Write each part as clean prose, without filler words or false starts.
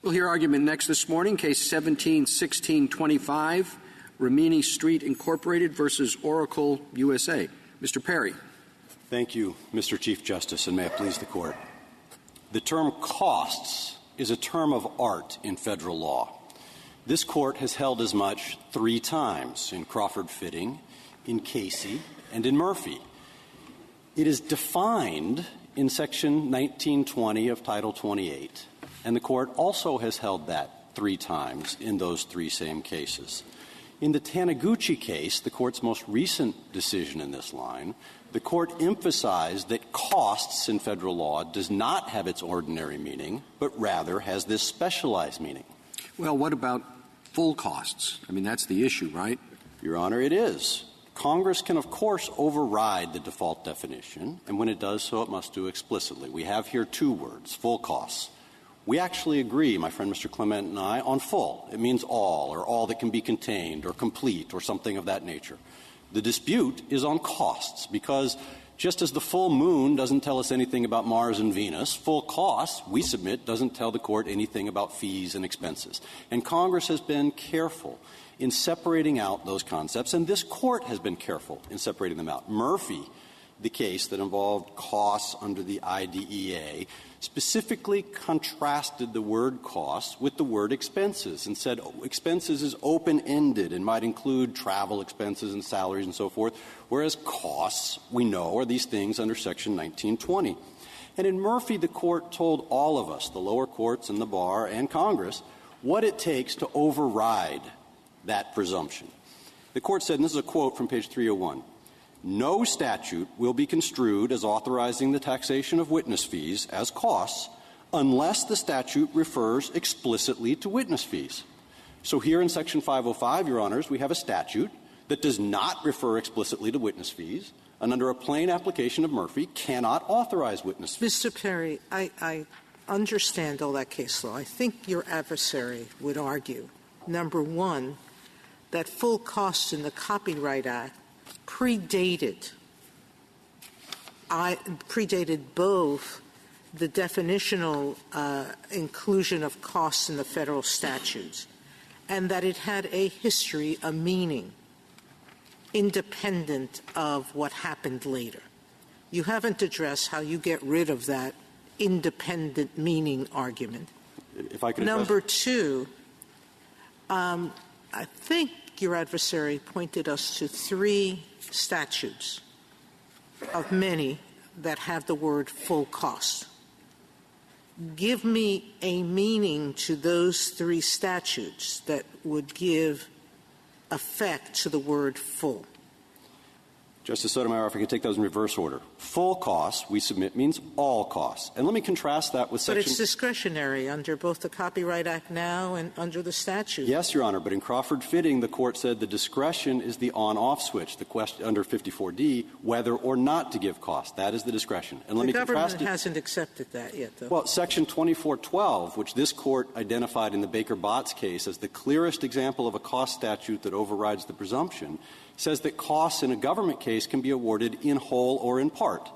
We'll hear argument next this morning, case 17-1625, Rimini Street Incorporated versus Oracle USA. Mr. Perry. Thank you, Mr. Chief Justice, and may it please the Court. The term costs is a term of art in federal law. This Court has held as much 3 times in Crawford-Fitting, in Casey, and in Murphy. It is defined in Section 1920 of Title 28, and the Court also has held that 3 times in those 3 same cases. In the Taniguchi case, the Court's most recent decision in this line, the Court emphasized that costs in federal law does not have its ordinary meaning, but rather has this specialized meaning. Well, what about full costs? I mean, that's the issue, right? Your Honor, it is. Congress can, of course, override the default definition, and when it does so, it must do explicitly. We have here 2 words, full costs. We actually agree, my friend Mr. Clement and I, on full. It means all, or all that can be contained, or complete, or something of that nature. The dispute is on costs, because just as the full moon doesn't tell us anything about Mars and Venus, full costs, we submit, doesn't tell the Court anything about fees and expenses. And Congress has been careful in separating out those concepts, and this Court has been careful in separating them out. Murphy, the case that involved costs under the IDEA, specifically contrasted the word costs with the word expenses and said expenses is open-ended and might include travel expenses and salaries and so forth, whereas costs, we know, are these things under Section 1920. And in Murphy, the Court told all of us, the lower courts and the bar and Congress, what it takes to override that presumption. The Court said, and this is a quote from page 301, "No statute will be construed as authorizing the taxation of witness fees as costs unless the statute refers explicitly to witness fees." So here in Section 505, Your Honors, we have a statute that does not refer explicitly to witness fees, and under a plain application of Murphy, cannot authorize witness fees. Mr. Perry, I understand all that case law. I think your adversary would argue, number one, that full costs in the Copyright Act predated both the definitional inclusion of costs in the federal statutes, and that it had a history, a meaning, independent of what happened later. You haven't addressed how you get rid of that independent meaning argument. If I could Number 2, I think your adversary pointed us to 3 statutes of many that have the word full cost. Give me a meaning to those 3 statutes that would give effect to the word full. Justice Sotomayor, if I could take those in reverse order. Full costs, we submit, means all costs. And let me contrast that with Section... But it's discretionary under both the Copyright Act now and under the statute. Yes, Your Honor, but in Crawford-Fitting, the Court said the discretion is the on-off switch, the question under 54D, whether or not to give costs. That is the discretion. And let me contrast it. The government hasn't accepted that yet, though. Well, Section 2412, which this Court identified in the Baker-Botts case as the clearest example of a cost statute that overrides the presumption, says that costs in a government case can be awarded in whole or in part.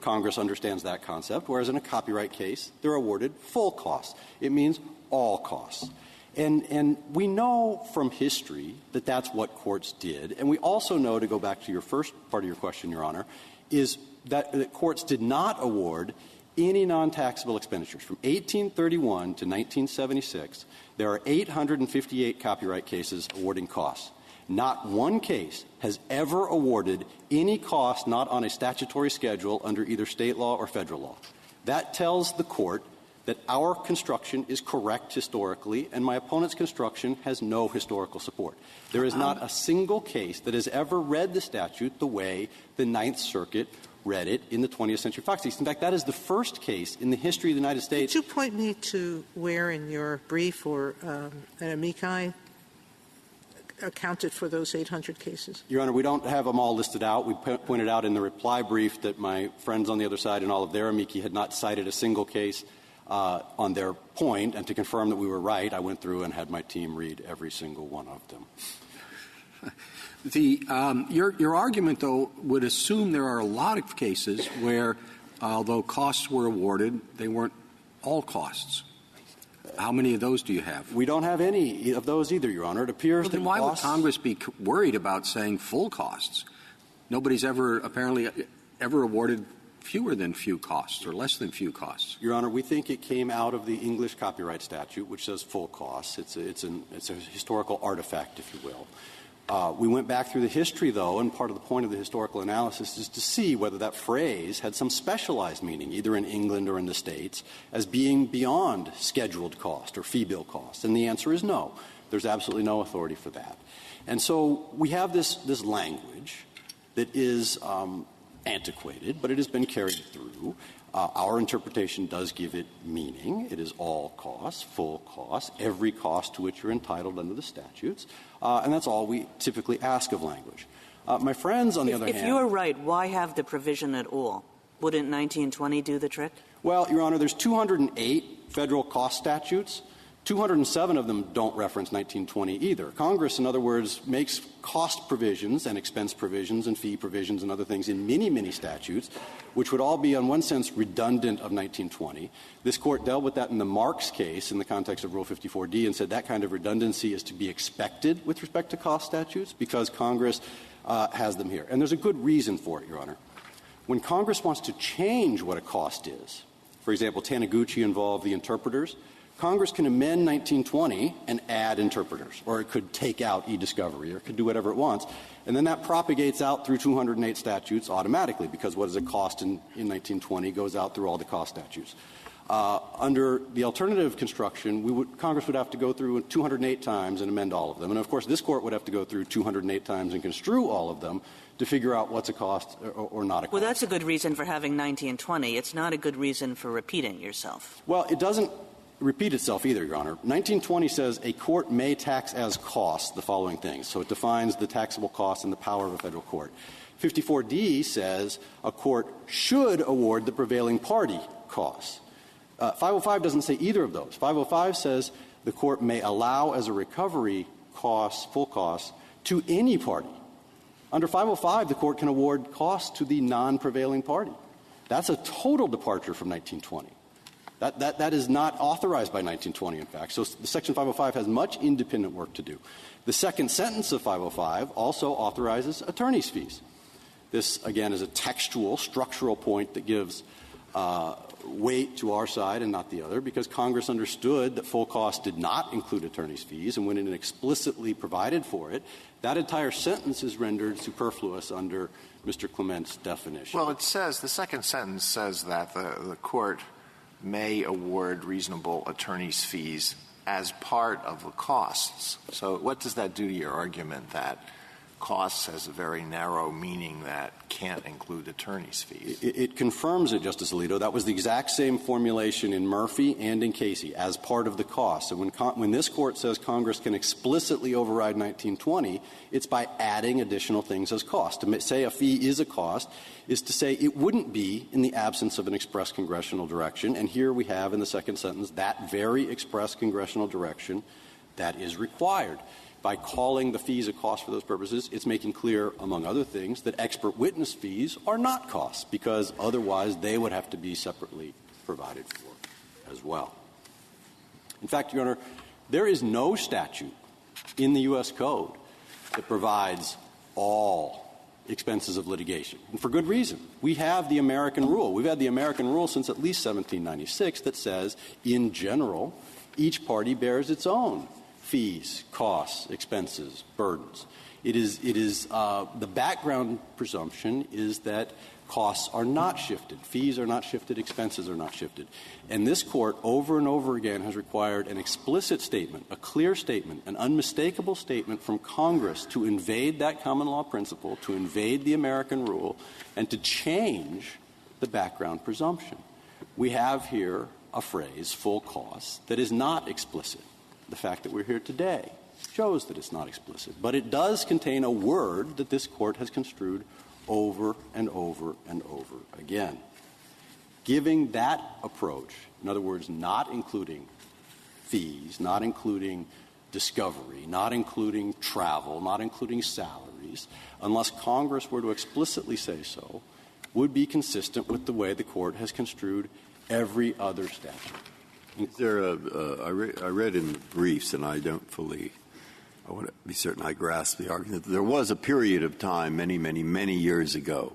Congress understands that concept, whereas in a copyright case, they're awarded full costs. It means all costs. And we know from history that that's what courts did. And we also know, to go back to your first part of your question, Your Honor, is that courts did not award any non-taxable expenditures. From 1831 to 1976, there are 858 copyright cases awarding costs. Not one case has ever awarded any cost not on a statutory schedule under either state law or federal law. That tells the Court that our construction is correct historically, and my opponent's construction has no historical support. There is not a single case that has ever read the statute the way the Ninth Circuit read it in the 20th Century Fox case. In fact, that is the first case in the history of the United States. Could you point me to where in your brief or an amici accounted for those 800 cases? Your Honor, we don't have them all listed out. We pointed out in the reply brief that my friends on the other side and all of their amici had not cited a single case on their point, and to confirm that we were right, I went through and had my team read every single one of them. Your argument, though, would assume there are a lot of cases where, although costs were awarded, they weren't all costs. How many of those do you have? We don't have any of those either, Your Honor. It appears Well, then that why costs— would Congress be worried about saying full costs? Nobody's apparently ever awarded fewer than few costs or less than few costs. Your Honor, we think it came out of the English copyright statute, which says full costs. It's a historical artifact, if you will. We went back through the history, though, and part of the point of the historical analysis is to see whether that phrase had some specialized meaning, either in England or in the States, as being beyond scheduled cost or fee bill cost. And the answer is no. There's absolutely no authority for that. And so we have this language that is antiquated, but it has been carried through. Our interpretation does give it meaning. It is all costs, full costs, every cost to which you're entitled under the statutes. And that's all we typically ask of language. My friends, on the other hand— If you're right, why have the provision at all? Wouldn't 1920 do the trick? Well, Your Honor, there's 208 federal cost statutes. 207 of them don't reference 1920 either. Congress, in other words, makes cost provisions and expense provisions and fee provisions and other things in many, many statutes, which would all be, in one sense, redundant of 1920. This Court dealt with that in the Marks case in the context of Rule 54D and said that kind of redundancy is to be expected with respect to cost statutes because Congress has them here. And there's a good reason for it, Your Honor. When Congress wants to change what a cost is, for example, Taniguchi involved the interpreters, Congress can amend 1920 and add interpreters, or it could take out e-discovery, or it could do whatever it wants. And then that propagates out through 208 statutes automatically, because what is a cost in 1920 goes out through all the cost statutes. Under the alternative construction, Congress would have to go through 208 times and amend all of them. And, of course, this Court would have to go through 208 times and construe all of them to figure out what's a cost or not a cost. Well, that's a good reason for having 1920. It's not a good reason for repeating yourself. Well, it doesn't repeat itself either, Your Honor. 1920 says a court may tax as costs the following things. So it defines the taxable costs and the power of a federal court. 54D says a court should award the prevailing party costs. 505 doesn't say either of those. 505 says the court may allow as a recovery cost, full costs, to any party. Under 505, the court can award costs to the non-prevailing party. That's a total departure from 1920. That is not authorized by 1920, in fact. So the Section 505 has much independent work to do. The second sentence of 505 also authorizes attorney's fees. This, again, is a textual, structural point that gives weight to our side and not the other, because Congress understood that full costs did not include attorney's fees, and when it explicitly provided for it, that entire sentence is rendered superfluous under Mr. Clement's definition. Well, it says, the second sentence says that the court may award reasonable attorney's fees as part of the costs. So what does that do to your argument that costs has a very narrow meaning that can't include attorney's fees? It confirms it, Justice Alito. That was the exact same formulation in Murphy and in Casey, as part of the cost. And when this Court says Congress can explicitly override 1920, it's by adding additional things as cost. To say a fee is a cost is to say it wouldn't be in the absence of an express congressional direction. And here we have in the second sentence that very express congressional direction that is required. By calling the fees a cost for those purposes, it's making clear, among other things, that expert witness fees are not costs, because otherwise they would have to be separately provided for as well. In fact, Your Honor, there is no statute in the U.S. Code that provides all expenses of litigation, and for good reason. We have the American rule. We've had the American rule since at least 1796 that says, in general, each party bears its own fees, costs, expenses, burdens. It is the background presumption is that costs are not shifted, fees are not shifted, expenses are not shifted. And this Court over and over again has required an explicit statement, a clear statement, an unmistakable statement from Congress to invade that common law principle, to invade the American rule, and to change the background presumption. We have here a phrase, full costs, that is not explicit. The fact that we're here today shows that it's not explicit. But it does contain a word that this Court has construed over and over and over again. Giving that approach, in other words, not including fees, not including discovery, not including travel, not including salaries, unless Congress were to explicitly say so, would be consistent with the way the Court has construed every other statute. Is there I read in the briefs, and I want to be certain I grasp the argument, that there was a period of time many years ago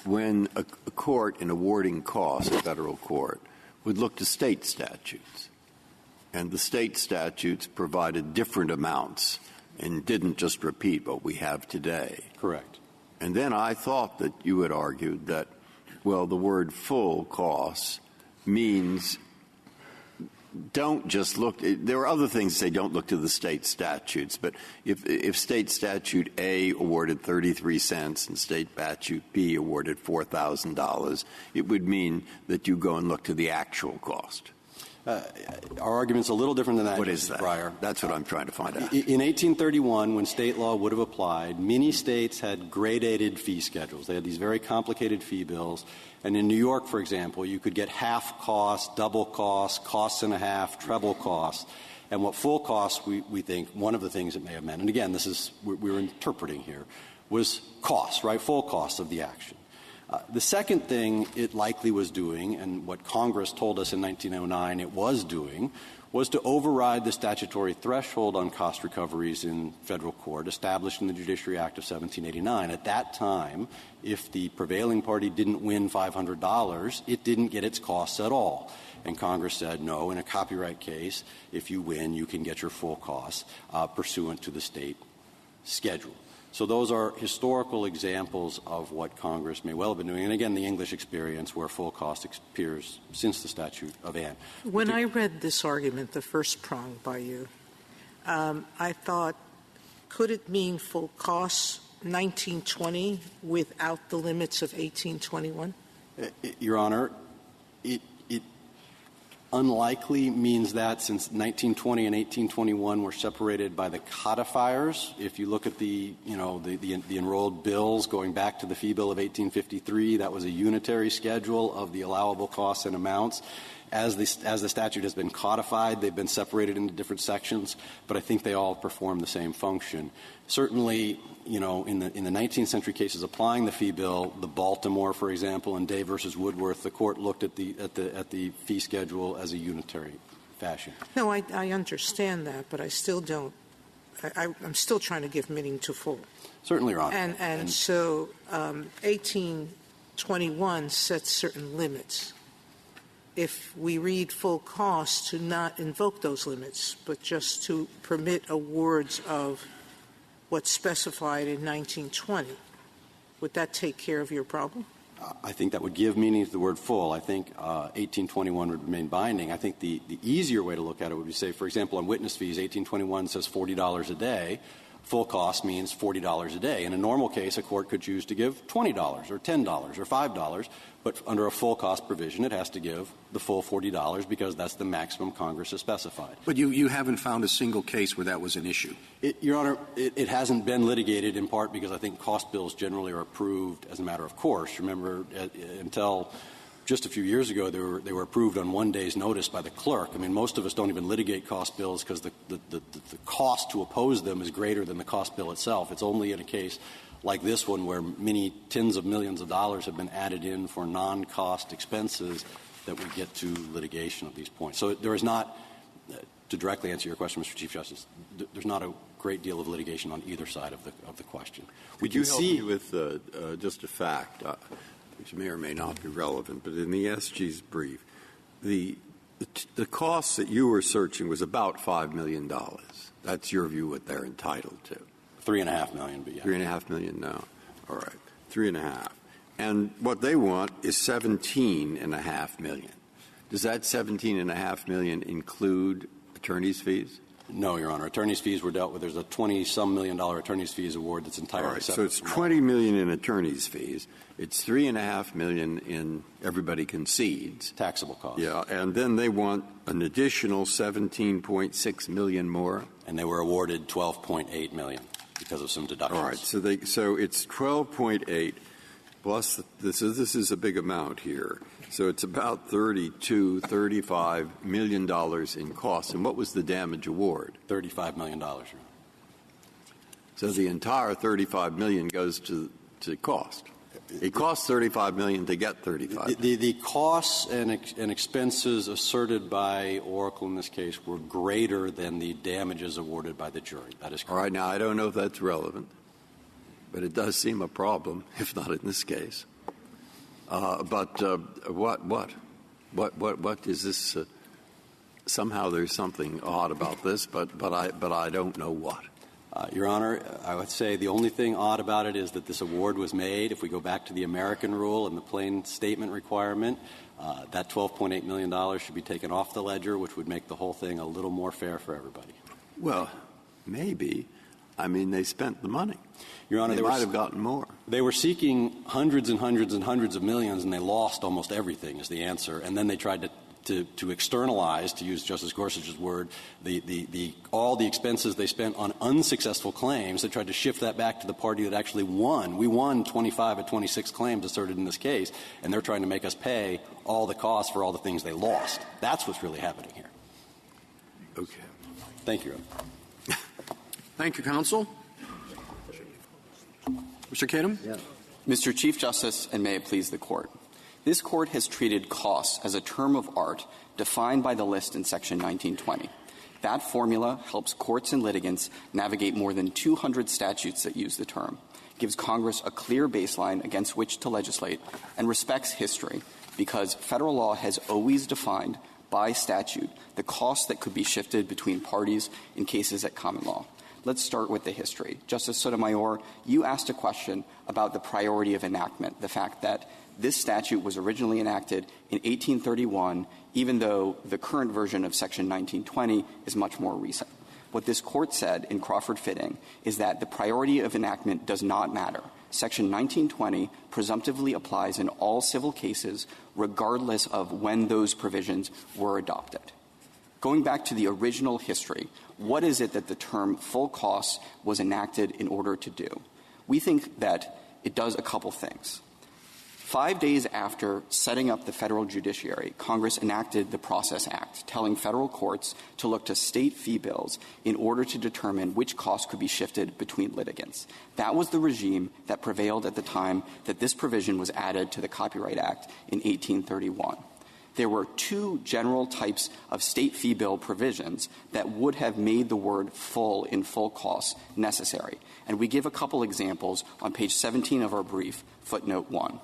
when a court in awarding costs, a federal court, would look to state statutes. And the state statutes provided different amounts and didn't just repeat what we have today. Correct. And then I thought that you had argued that, well, the word full costs means don't just look – there are other things that say don't look to the state statutes, but if state statute A awarded 33 cents and state statute B awarded $4,000, it would mean that you go and look to the actual cost. Our argument's a little different than that. What is that? Breyer. That's what I'm trying to find out. In 1831, when state law would have applied, many states had gradated fee schedules. They had these very complicated fee bills. And in New York, for example, you could get half cost, double cost, costs and a half, treble costs. And what full costs, we think, one of the things it may have meant, and again, this is we're interpreting here, was costs, right? Full costs of the action. The second thing it likely was doing, and what Congress told us in 1909 it was doing, was to override the statutory threshold on cost recoveries in federal court established in the Judiciary Act of 1789. At that time, if the prevailing party didn't win $500, it didn't get its costs at all. And Congress said, no, in a copyright case, if you win, you can get your full costs pursuant to the state schedule. So those are historical examples of what Congress may well have been doing. And again, the English experience where full cost appears since the Statute of Anne. When I read this argument, the first prong by you, I thought, could it mean full costs 1920 without the limits of 1821? Your Honor, it unlikely means that since 1920 and 1821 were separated by the codifiers. If you look at the enrolled bills going back to the fee bill of 1853, that was a unitary schedule of the allowable costs and amounts. As the statute has been codified, they've been separated into different sections, but I think they all perform the same function. Certainly, in the 19th century cases applying the fee bill, the Baltimore, for example, and Day versus Woodworth, the court looked at the fee schedule as a unitary fashion. No, I understand that, but I still don't. I'm still trying to give meaning to full. Certainly, Your Honor. And so 1821 sets certain limits. If we read full costs to not invoke those limits, but just to permit awards of what's specified in 1920, would that take care of your problem? I think that would give meaning to the word full. I think 1821 would remain binding. I think the easier way to look at it would be, say, for example, on witness fees, 1821 says $40 a day. Full cost means $40 a day. In a normal case, a court could choose to give $20 or $10 or $5, but under a full cost provision, it has to give the full $40 because that's the maximum Congress has specified. But you haven't found a single case where that was an issue. Your Honor, it hasn't been litigated in part because I think cost bills generally are approved as a matter of course. Remember, until just a few years ago, they were approved on one day's notice by the clerk. I mean, most of us don't even litigate cost bills because the cost to oppose them is greater than the cost bill itself. It's only in a case like this one where many tens of millions of dollars have been added in for non-cost expenses that we get to litigation at these points. So there is not, to directly answer your question, Mr. Chief Justice, there's not a great deal of litigation on either side of the question. Would you help me with just a fact, which may or may not be relevant, but in the SG's brief, the costs that you were searching was about $5 million. That's your view what they're entitled to. $3.5 million, but yeah. $3.5 million now. All right. 3.5. And what they want is $17.5 million. Does that $17.5 million include attorney's fees? No, Your Honor. Attorney's fees were dealt with. There's a $20-some million attorney's fees award that's entirely separate. So it's $20 million in attorney's fees. It's $3.5 million in everybody concedes. Taxable costs. Yeah, and then they want an additional $17.6 million more. And they were awarded $12.8 million because of some deductions. All right. So it's 12.8 plus this is a big amount here. So it's about $35 million in costs. And what was the damage award? $35 million. So the entire $35 million goes to cost. It costs $35 million to get $35 million. The costs and expenses asserted by Oracle in this case were greater than the damages awarded by the jury. That is correct. All right. Now, I don't know if that's relevant, but it does seem a problem, if not in this case. But what is this? Somehow there's something odd about this, but I don't know what. Your Honor, I would say the only thing odd about it is that this award was made. If we go back to the American rule and the plain statement requirement, that $12.8 million should be taken off the ledger, which would make the whole thing a little more fair for everybody. Well, maybe. I mean, they spent the money. Your Honor, they might have gotten more. They were seeking hundreds and hundreds and hundreds of millions, and they lost almost everything is the answer. And then they tried to externalize, to use Justice Gorsuch's word, all the expenses they spent on unsuccessful claims. They tried to shift that back to the party that actually won. We won 25 of 26 claims asserted in this case, and they're trying to make us pay all the costs for all the things they lost. That's what's really happening here. Okay. Thank you, Your Honor. Thank you, counsel. Mr. Kedem? Yes. Mr. Chief Justice, and may it please the Court. This Court has treated costs as a term of art defined by the list in Section 1920. That formula helps courts and litigants navigate more than 200 statutes that use the term, gives Congress a clear baseline against which to legislate, and respects history because federal law has always defined by statute the costs that could be shifted between parties in cases at common law. Let's start with the history. Justice Sotomayor, you asked a question about the priority of enactment, the fact that this statute was originally enacted in 1831, even though the current version of Section 1920 is much more recent. What this Court said in Crawford-Fitting is that the priority of enactment does not matter. Section 1920 presumptively applies in all civil cases, regardless of when those provisions were adopted. Going back to the original history, what is it that the term full costs was enacted in order to do? We think that it does a couple things. 5 days after setting up the federal judiciary, Congress enacted the Process Act, telling federal courts to look to state fee bills in order to determine which costs could be shifted between litigants. That was the regime that prevailed at the time that this provision was added to the Copyright Act in 1831. There were two general types of state fee bill provisions that would have made the word full in full costs necessary. And we give a couple examples on page 17 of our brief, footnote 1.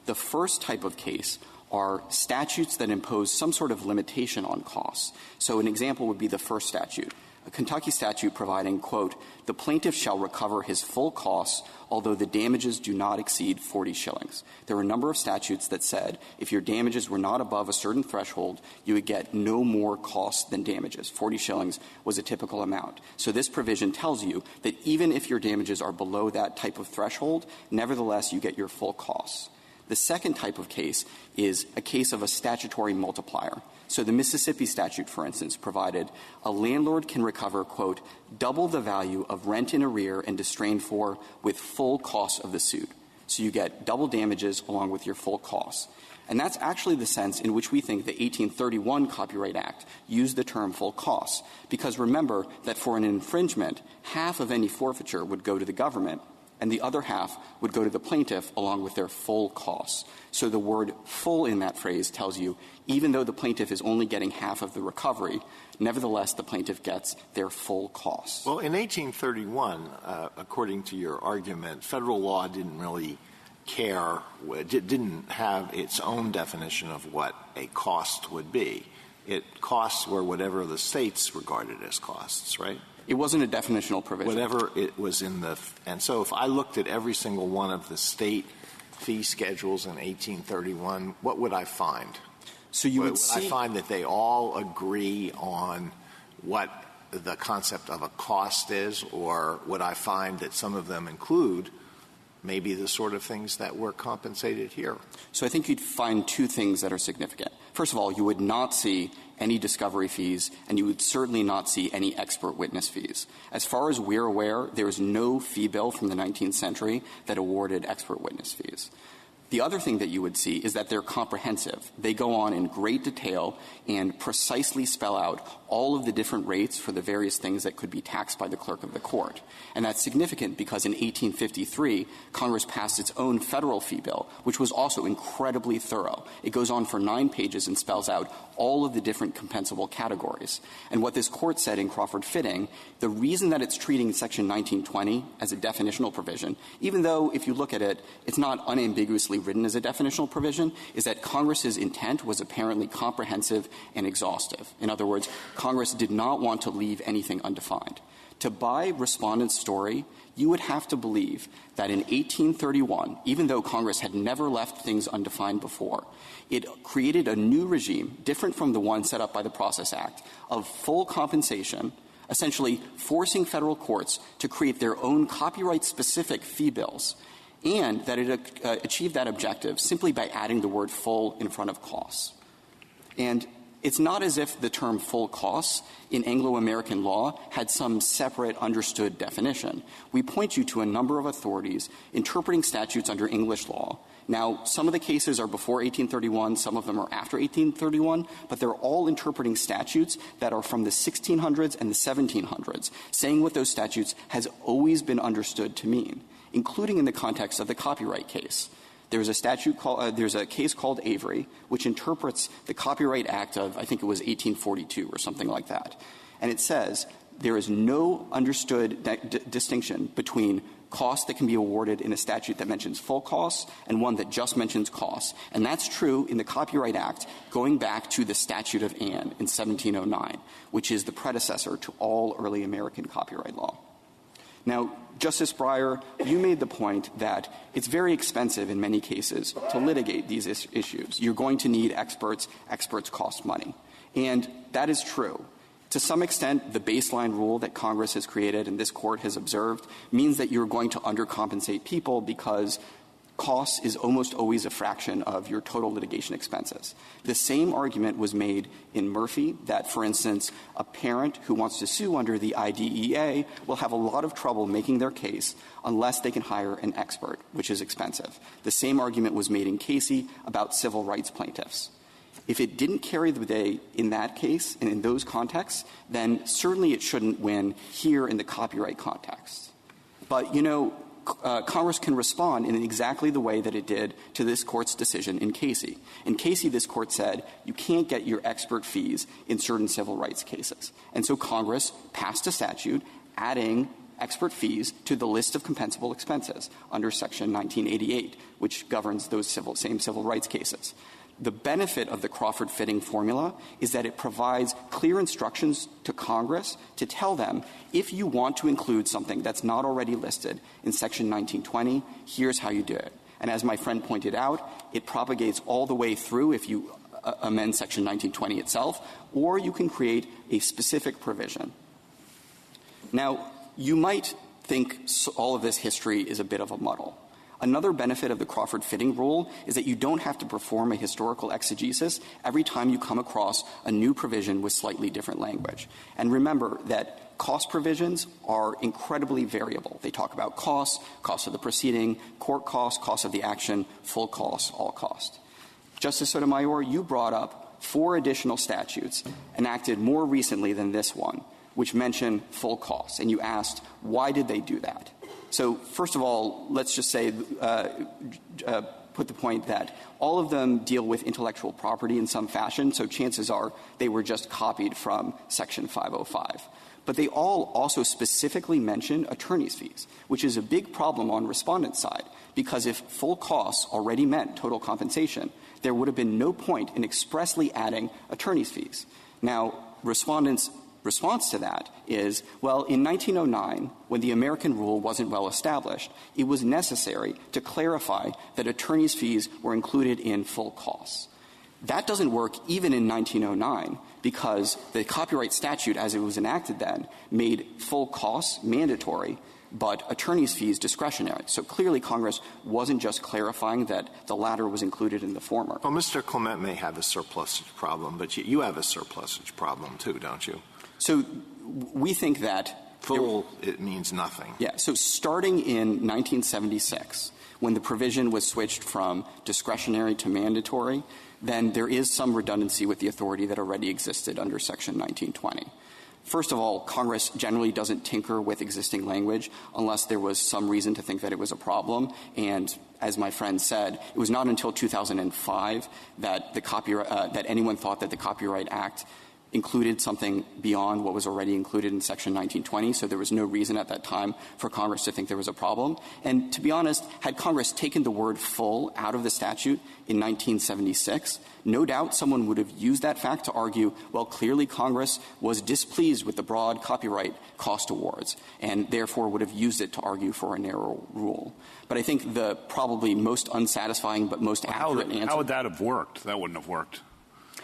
The first type of case are statutes that impose some sort of limitation on costs. So an example would be the first statute, a Kentucky statute providing, quote, the plaintiff shall recover his full costs, although the damages do not exceed 40 shillings. There were a number of statutes that said if your damages were not above a certain threshold, you would get no more costs than damages. 40 shillings was a typical amount. So this provision tells you that even if your damages are below that type of threshold, nevertheless you get your full costs. The second type of case is a case of a statutory multiplier. So the Mississippi statute, for instance, provided a landlord can recover, quote, double the value of rent in arrear and distrained for with full costs of the suit. So you get double damages along with your full costs. And that's actually the sense in which we think the 1831 Copyright Act used the term full costs. Because remember that for an infringement, half of any forfeiture would go to the government, and the other half would go to the plaintiff along with their full costs. So the word full in that phrase tells you even though the plaintiff is only getting half of the recovery, nevertheless the plaintiff gets their full costs. Well, in 1831, according to your argument, federal law didn't really care, didn't have its own definition of what a cost would be. Costs were whatever the states regarded as costs, right? It wasn't a definitional provision. Whatever it was in the – and so if I looked at every single one of the state fee schedules in 1831, what would I find? So you would see – I find that they all agree on what the concept of a cost is, or would I find that some of them include maybe the sort of things that were compensated here? So I think you'd find two things that are significant. First of all, you would not see any discovery fees, and you would certainly not see any expert witness fees. As far as we're aware, there is no fee bill from the 19th century that awarded expert witness fees. The other thing that you would see is that they're comprehensive. They go on in great detail and precisely spell out all of the different rates for the various things that could be taxed by the clerk of the court. And that's significant because in 1853, Congress passed its own federal fee bill, which was also incredibly thorough. It goes on for 9 pages and spells out all of the different compensable categories. And what this court said in Crawford-Fitting, the reason that it's treating Section 1920 as a definitional provision, even though if you look at it, it's not unambiguously written as a definitional provision, is that Congress's intent was apparently comprehensive and exhaustive. In other words, Congress did not want to leave anything undefined. To buy Respondent's story, you would have to believe that in 1831, even though Congress had never left things undefined before, it created a new regime, different from the one set up by the Process Act, of full compensation, essentially forcing federal courts to create their own copyright-specific fee bills, and that it achieved that objective simply by adding the word full in front of costs. And it's not as if the term full costs in Anglo-American law had some separate understood definition. We point you to a number of authorities interpreting statutes under English law. Now, some of the cases are before 1831, some of them are after 1831, but they're all interpreting statutes that are from the 1600s and the 1700s, saying what those statutes has always been understood to mean, including in the context of the copyright case. There's a case called Avery, which interprets the Copyright Act of, I think it was 1842 or something like that. And it says there is no understood distinction between costs that can be awarded in a statute that mentions full costs and one that just mentions costs. And that's true in the Copyright Act going back to the Statute of Anne in 1709, which is the predecessor to all early American copyright law. Now, Justice Breyer, you made the point that it's very expensive in many cases to litigate these issues. You're going to need experts. Experts cost money. And that is true. To some extent, the baseline rule that Congress has created and this Court has observed means that you're going to undercompensate people because costs is almost always a fraction of your total litigation expenses. The same argument was made in Murphy that, for instance, a parent who wants to sue under the IDEA will have a lot of trouble making their case unless they can hire an expert, which is expensive. The same argument was made in Casey about civil rights plaintiffs. If it didn't carry the day in that case and in those contexts, then certainly it shouldn't win here in the copyright context. But, you know, Congress can respond in exactly the way that it did to this Court's decision in Casey. In Casey, this Court said you can't get your expert fees in certain civil rights cases. And so Congress passed a statute adding expert fees to the list of compensable expenses under Section 1988, which governs those same civil rights cases. The benefit of the Crawford-Fitting formula is that it provides clear instructions to Congress to tell them, if you want to include something that's not already listed in Section 1920, here's how you do it. And as my friend pointed out, it propagates all the way through if you amend Section 1920 itself, or you can create a specific provision. Now, you might think all of this history is a bit of a muddle. Another benefit of the Crawford-Fitting rule is that you don't have to perform a historical exegesis every time you come across a new provision with slightly different language. And remember that cost provisions are incredibly variable. They talk about costs, cost of the proceeding, court costs, cost of the action, full costs, all costs. Justice Sotomayor, you brought up 4 additional statutes enacted more recently than this one, which mention full costs. And you asked, why did they do that? So, first of all, let's just say, put the point that all of them deal with intellectual property in some fashion, so chances are they were just copied from Section 505. But they all also specifically mention attorney's fees, which is a big problem on Respondent's side, because if full costs already meant total compensation, there would have been no point in expressly adding attorney's fees. Now, Respondent's response to that is, well, in 1909, when the American rule wasn't well established, it was necessary to clarify that attorney's fees were included in full costs. That doesn't work even in 1909 because the copyright statute as it was enacted then made full costs mandatory but attorney's fees discretionary. So clearly Congress wasn't just clarifying that the latter was included in the former. Well, Mr. Clement may have a surplusage problem, but you have a surplusage problem too, don't you? So we think that full, it means nothing. Yeah. So starting in 1976, when the provision was switched from discretionary to mandatory, then there is some redundancy with the authority that already existed under Section 1920. First of all, Congress generally doesn't tinker with existing language unless there was some reason to think that it was a problem. And as my friend said, it was not until 2005 that that anyone thought that the Copyright Act included something beyond what was already included in Section 1920, so there was no reason at that time for Congress to think there was a problem. And to be honest, had Congress taken the word full out of the statute in 1976, no doubt someone would have used that fact to argue, well, clearly Congress was displeased with the broad copyright cost awards and therefore would have used it to argue for a narrow rule. But I think the probably most unsatisfying but most accurate answer— How would that have worked? That wouldn't have worked.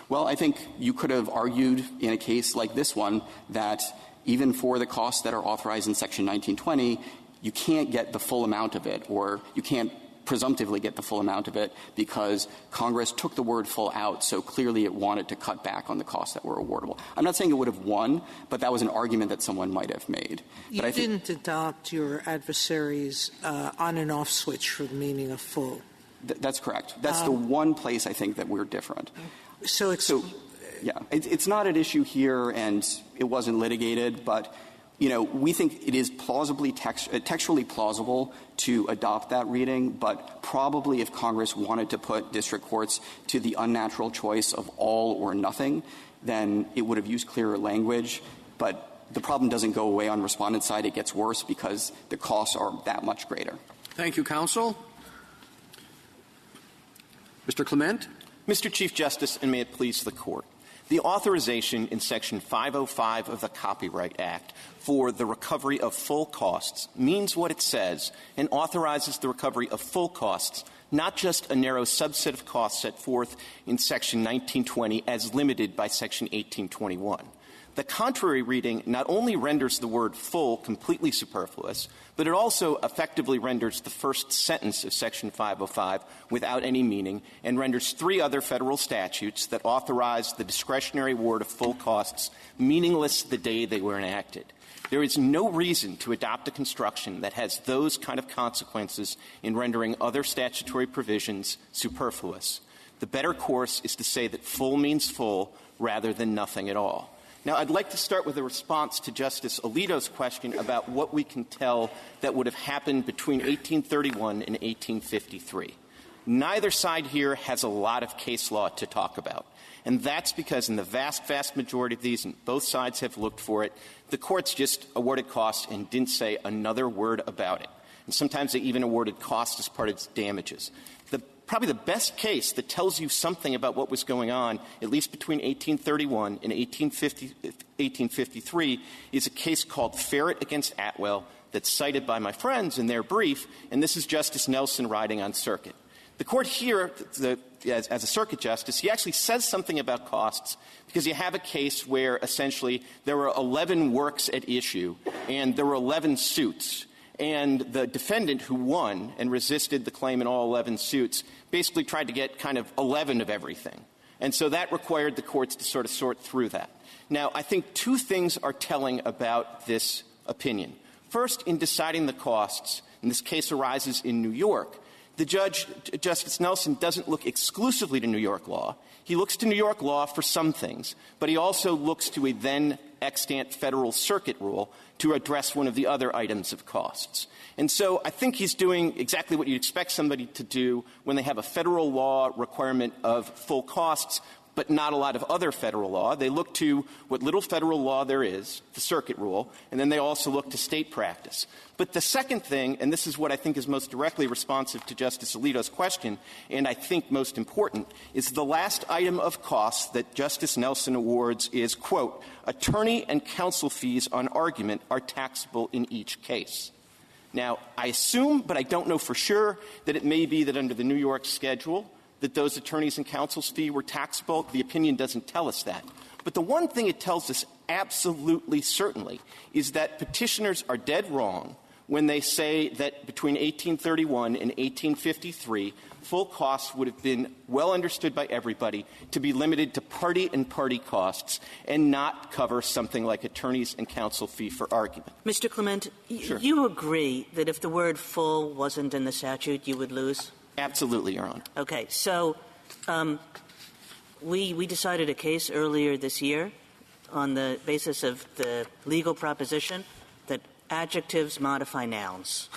Well, I think you could have argued in a case like this one that even for the costs that are authorized in Section 1920, you can't get the full amount of it, or you can't presumptively get the full amount of it because Congress took the word full out, so clearly it wanted to cut back on the costs that were awardable. I'm not saying it would have won, but that was an argument that someone might have made. You didn't adopt your adversary's on and off switch for the meaning of full. That's correct. That's the one place I think that we're different. So it's not an issue here, and it wasn't litigated, but we think it is plausibly textually plausible to adopt that reading, but probably if Congress wanted to put district courts to the unnatural choice of all or nothing, then it would have used clearer language. But the problem doesn't go away on respondent side. It gets worse because the costs are that much greater. Thank you, counsel. Mr. Clement. Mr. Chief Justice, and may it please the Court, the authorization in Section 505 of the Copyright Act for the recovery of full costs means what it says and authorizes the recovery of full costs, not just a narrow subset of costs set forth in Section 1920 as limited by Section 1821. The contrary reading not only renders the word full completely superfluous, but it also effectively renders the first sentence of Section 505 without any meaning and renders three other federal statutes that authorize the discretionary award of full costs meaningless the day they were enacted. There is no reason to adopt a construction that has those kind of consequences in rendering other statutory provisions superfluous. The better course is to say that full means full rather than nothing at all. Now, I'd like to start with a response to Justice Alito's question about what we can tell that would have happened between 1831 and 1853. Neither side here has a lot of case law to talk about. And that's because in the vast, vast majority of these, and both sides have looked for it, the courts just awarded costs and didn't say another word about it. And sometimes they even awarded costs as part of its damages. Probably the best case that tells you something about what was going on, at least between 1831 and 1853, is a case called Ferret against Atwell that's cited by my friends in their brief, and this is Justice Nelson writing on circuit. The court here, as a circuit justice, he actually says something about costs because you have a case where essentially there were 11 works at issue and there were 11 suits. And the defendant who won and resisted the claim in all 11 suits basically tried to get kind of 11 of everything. And so that required the courts to sort of sort through that. Now, I think two things are telling about this opinion. First, in deciding the costs, and this case arises in New York, the judge, Justice Nelson, doesn't look exclusively to New York law. He looks to New York law for some things, but he also looks to a then extant federal circuit rule to address one of the other items of costs. And so I think he's doing exactly what you'd expect somebody to do when they have a federal law requirement of full costs, but not a lot of other federal law. They look to what little federal law there is, the circuit rule, and then they also look to state practice. But the second thing, and this is what I think is most directly responsive to Justice Alito's question, and I think most important, is the last item of costs that Justice Nelson awards is, quote, attorney and counsel fees on argument are taxable in each case. Now, I assume, but I don't know for sure, that it may be that under the New York schedule that those attorneys and counsel's fee were taxable. The opinion doesn't tell us that. But the one thing it tells us absolutely certainly is that petitioners are dead wrong when they say that between 1831 and 1853, full costs would have been well understood by everybody to be limited to party and party costs and not cover something like attorneys and counsel fee for argument. Mr. Clement, Sure. You agree that if the word full wasn't in the statute, you would lose? Absolutely, Your Honor. Okay. So we decided a case earlier this year on the basis of the legal proposition that adjectives modify nouns.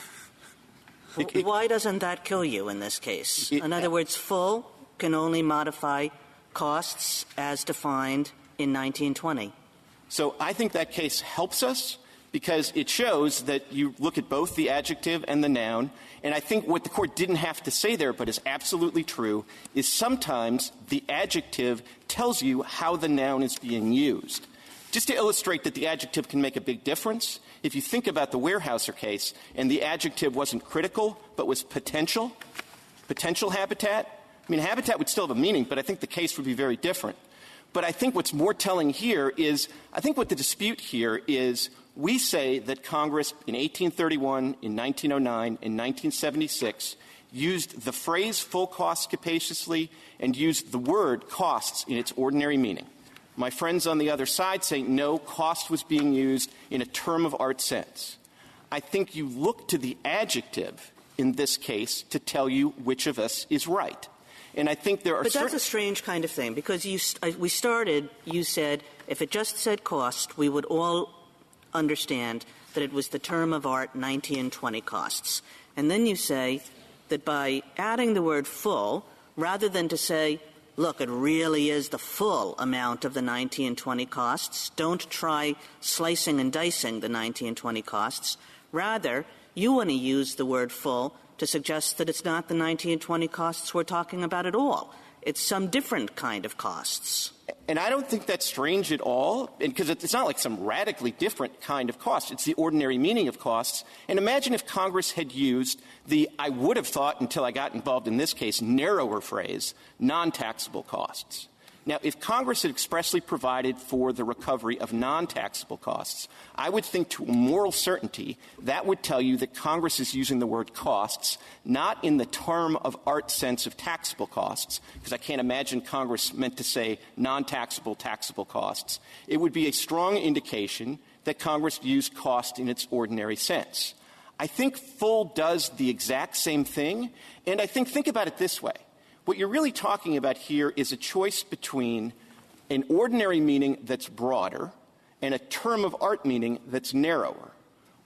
Why doesn't that kill you in this case? In other words, full can only modify costs as defined in 1920. So I think that case helps us because it shows that you look at both the adjective and the noun, and I think what the Court didn't have to say there but is absolutely true is sometimes the adjective tells you how the noun is being used. Just to illustrate that the adjective can make a big difference, if you think about the Weyerhaeuser case and the adjective wasn't critical but was potential habitat, I mean, habitat would still have a meaning, but I think the case would be very different. But I think what's more telling here is, I think what the dispute here is, we say that Congress in 1831, in 1909, in 1976 used the phrase full costs capaciously and used the word costs in its ordinary meaning. My friends on the other side say no, cost was being used in a term of art sense. I think you look to the adjective in this case to tell you which of us is right. And I think there are But that's a strange kind of thing, because you said, if it just said cost, we would all understand that it was the term of art 1920 costs. And then you say that by adding the word full, rather than to say, look, it really is the full amount of the 1920 costs, don't try slicing and dicing the 1920 costs. Rather, you want to use the word full to suggest that it's not the 1920 costs we're talking about at all. It's some different kind of costs. And I don't think that's strange at all, because it's not like some radically different kind of cost. It's the ordinary meaning of costs. And imagine if Congress had used the, I would have thought until I got involved in this case, narrower phrase, non-taxable costs. Now, if Congress had expressly provided for the recovery of non-taxable costs, I would think to a moral certainty that would tell you that Congress is using the word costs not in the term of art sense of taxable costs, because I can't imagine Congress meant to say non-taxable taxable costs. It would be a strong indication that Congress used cost in its ordinary sense. I think full does the exact same thing, and I think about it this way. What you're really talking about here is a choice between an ordinary meaning that's broader and a term of art meaning that's narrower.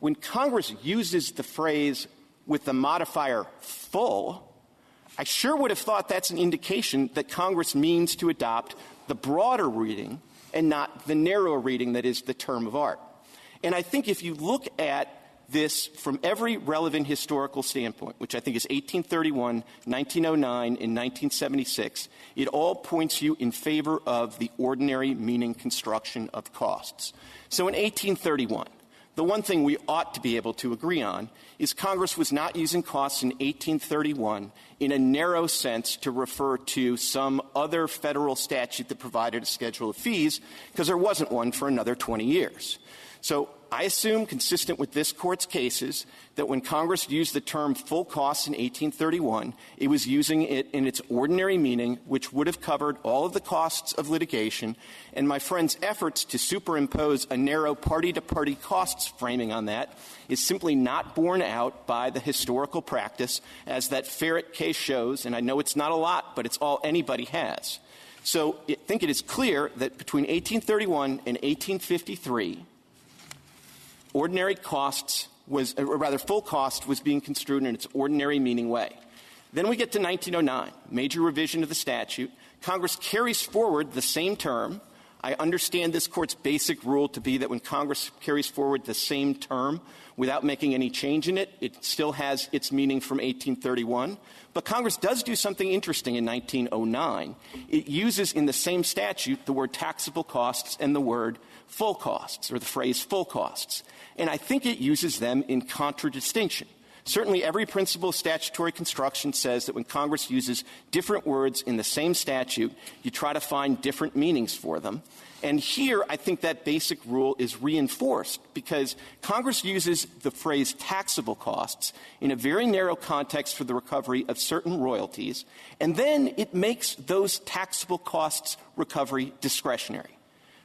When Congress uses the phrase with the modifier full, I sure would have thought that's an indication that Congress means to adopt the broader reading and not the narrower reading that is the term of art. And I think if you look at this from every relevant historical standpoint, which I think is 1831, 1909, and 1976, it all points you in favor of the ordinary meaning construction of costs. So in 1831, the one thing we ought to be able to agree on is Congress was not using costs in 1831 in a narrow sense to refer to some other federal statute that provided a schedule of fees, because there wasn't one for another 20 years. So I assume, consistent with this Court's cases, that when Congress used the term full costs in 1831, it was using it in its ordinary meaning, which would have covered all of the costs of litigation, and my friend's efforts to superimpose a narrow party-to-party costs framing on that is simply not borne out by the historical practice, as that Ferret case shows, and I know it's not a lot, but it's all anybody has. So I think it is clear that between 1831 and 1853, ordinary costs was, or rather full cost was being construed in its ordinary meaning way. Then we get to 1909, major revision of the statute. Congress carries forward the same term. I understand this Court's basic rule to be that when Congress carries forward the same term without making any change in it, it still has its meaning from 1831. But Congress does do something interesting in 1909. It uses in the same statute the word taxable costs and the word full costs, or the phrase full costs. And I think it uses them in contradistinction. Certainly every principle of statutory construction says that when Congress uses different words in the same statute, you try to find different meanings for them. And here, I think that basic rule is reinforced because Congress uses the phrase taxable costs in a very narrow context for the recovery of certain royalties, and then it makes those taxable costs recovery discretionary.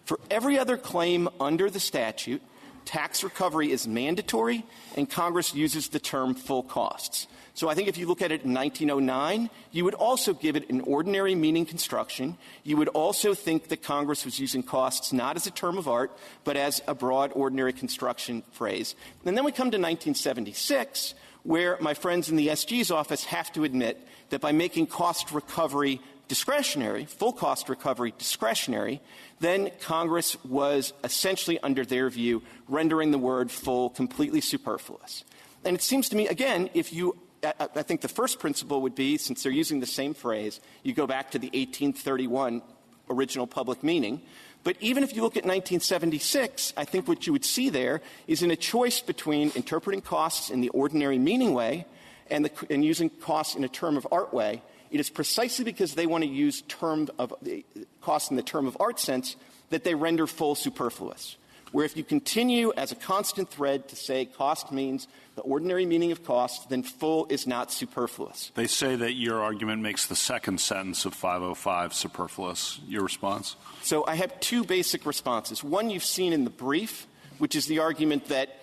For every other claim under the statute, tax recovery is mandatory, and Congress uses the term full costs. So I think if you look at it in 1909, you would also give it an ordinary meaning construction. You would also think that Congress was using costs not as a term of art, but as a broad ordinary construction phrase. And then we come to 1976, where my friends in the SG's office have to admit that by making cost recovery discretionary, full cost recovery discretionary, then Congress was essentially, under their view, rendering the word full completely superfluous. And it seems to me, again, I think the first principle would be, since they're using the same phrase, you go back to the 1831 original public meaning. But even if you look at 1976, I think what you would see there is in a choice between interpreting costs in the ordinary meaning way and using costs in a term of art way. It is precisely because they want to use costs in the term of art sense that they render full superfluous. Where if you continue as a constant thread to say cost means the ordinary meaning of cost, then full is not superfluous. They say that your argument makes the second sentence of 505 superfluous. Your response? So I have two basic responses. One you've seen in the brief, which is the argument that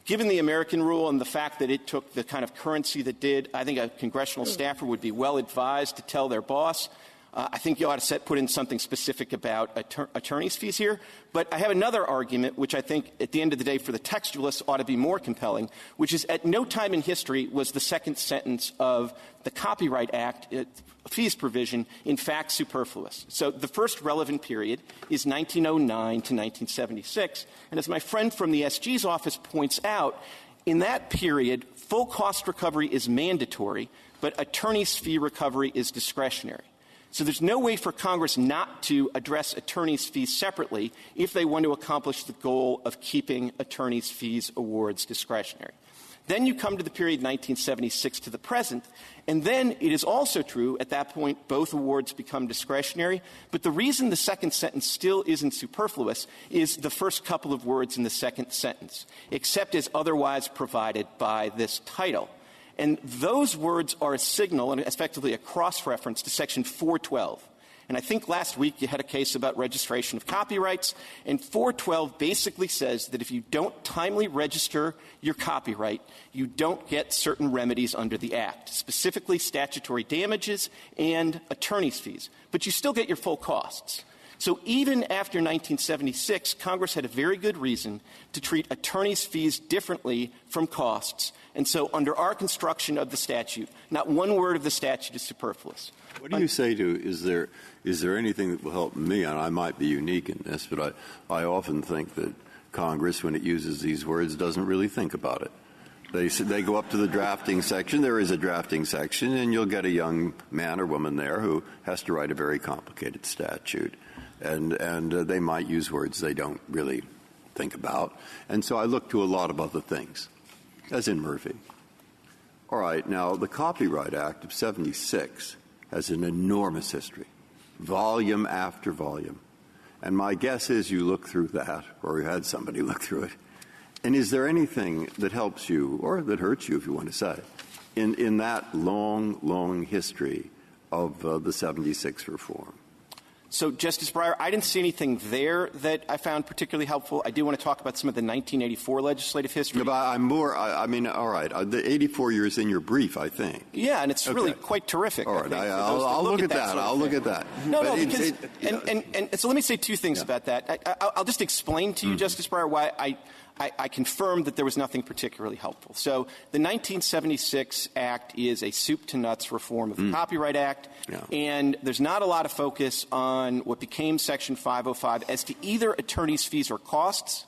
given the American rule and the fact that it took the kind of currency that did, I think a congressional staffer would be well advised to tell their boss, I think you ought to put in something specific about attorney's fees here. But I have another argument, which I think at the end of the day for the textualists ought to be more compelling, which is at no time in history was the second sentence of the Copyright Act fees provision in fact superfluous. So the first relevant period is 1909 to 1976. And as my friend from the SG's office points out, in that period, full cost recovery is mandatory, but attorney's fee recovery is discretionary. So there's no way for Congress not to address attorney's fees separately if they want to accomplish the goal of keeping attorney's fees awards discretionary. Then you come to the period 1976 to the present, and then it is also true at that point both awards become discretionary, but the reason the second sentence still isn't superfluous is the first couple of words in the second sentence, except as otherwise provided by this title. And those words are a signal and effectively a cross-reference to Section 412. And I think last week you had a case about registration of copyrights, and 412 basically says that if you don't timely register your copyright, you don't get certain remedies under the Act, specifically statutory damages and attorney's fees. But you still get your full costs. So even after 1976, Congress had a very good reason to treat attorney's fees differently from costs. And so under our construction of the statute, not one word of the statute is superfluous. What do you say to, is there anything that will help me? And I might be unique in this, but I often think that Congress, when it uses these words, doesn't really think about it. They go up to the drafting section. There is a drafting section, and you'll get a young man or woman there who has to write a very complicated statute. And they might use words they don't really think about. And so I look to a lot of other things, as in Murphy. All right, now, the Copyright Act of 76 has an enormous history, volume after volume. And my guess is you look through that, or you had somebody look through it. And is there anything that helps you, or that hurts you, if you want to say, in that long, long history of the 76 reform? So, Justice Breyer, I didn't see anything there that I found particularly helpful. I do want to talk about some of the 1984 legislative history. No, but I mean, all right. The 84 years in your brief, I think. Yeah, and it's really quite terrific. All right, I'll look at that. I'll look at that. No, because and so let me say two things about that. I'll just explain to you, Justice Breyer, why I confirmed that there was nothing particularly helpful. So the 1976 Act is a soup-to-nuts reform of the Copyright Act, and there's not a lot of focus on what became Section 505 as to either attorney's fees or costs.